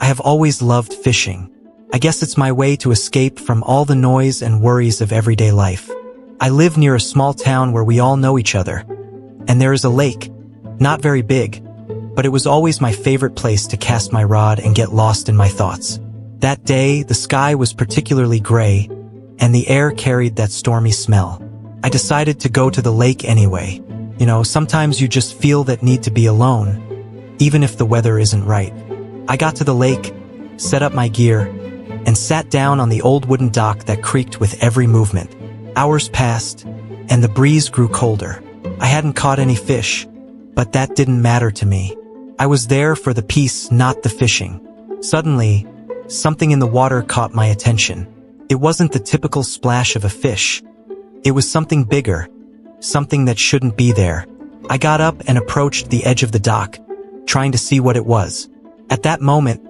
have always loved fishing. I guess it's my way to escape from all the noise and worries of everyday life. I live near a small town where we all know each other. And there is a lake, not very big, but it was always my favorite place to cast my rod and get lost in my thoughts. That day, the sky was particularly gray, and the air carried that stormy smell. I decided to go to the lake anyway. You know, sometimes you just feel that need to be alone, even if the weather isn't right. I got to the lake, set up my gear, and sat down on the old wooden dock that creaked with every movement. Hours passed, and the breeze grew colder. I hadn't caught any fish, but that didn't matter to me. I was there for the peace, not the fishing. Suddenly, something in the water caught my attention. It wasn't the typical splash of a fish. It was something bigger, something that shouldn't be there. I got up and approached the edge of the dock, trying to see what it was. At that moment,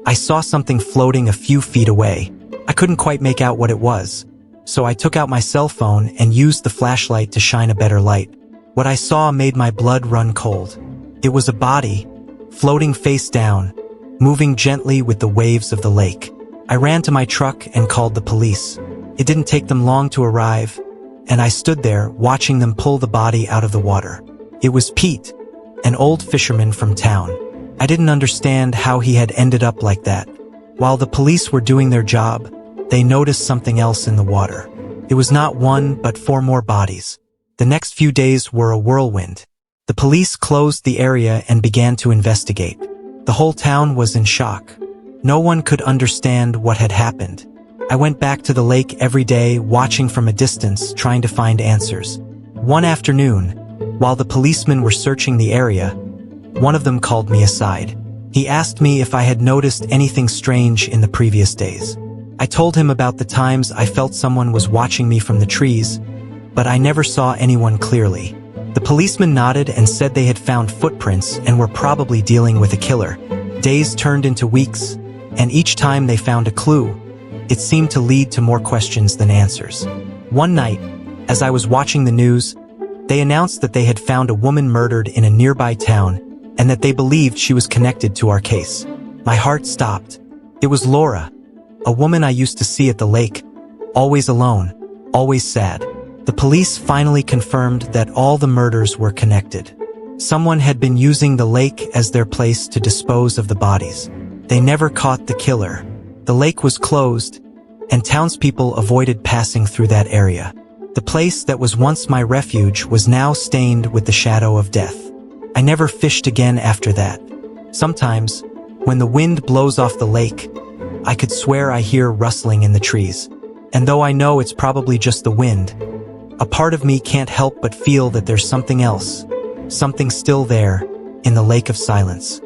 I saw something floating a few feet away. I couldn't quite make out what it was, so I took out my cell phone and used the flashlight to shine a better light. What I saw made my blood run cold. It was a body, floating face down, moving gently with the waves of the lake. I ran to my truck and called the police. It didn't take them long to arrive, and I stood there watching them pull the body out of the water. It was Pete, an old fisherman from town. I didn't understand how he had ended up like that. While the police were doing their job, they noticed something else in the water. It was not one, but 4 more bodies. The next few days were a whirlwind. The police closed the area and began to investigate. The whole town was in shock. No one could understand what had happened. I went back to the lake every day, watching from a distance, trying to find answers. One afternoon, while the policemen were searching the area, one of them called me aside. He asked me if I had noticed anything strange in the previous days. I told him about the times I felt someone was watching me from the trees, but I never saw anyone clearly. The policeman nodded and said they had found footprints and were probably dealing with a killer. Days turned into weeks, and each time they found a clue, it seemed to lead to more questions than answers. One night, as I was watching the news, they announced that they had found a woman murdered in a nearby town and that they believed she was connected to our case. My heart stopped. It was Laura, a woman I used to see at the lake, always alone, always sad. The police finally confirmed that all the murders were connected. Someone had been using the lake as their place to dispose of the bodies. They never caught the killer. The lake was closed, and townspeople avoided passing through that area. The place that was once my refuge was now stained with the shadow of death. I never fished again after that. Sometimes, when the wind blows off the lake, I could swear I hear rustling in the trees. And though I know it's probably just the wind, a part of me can't help but feel that there's something else, something still there, in the lake of silence.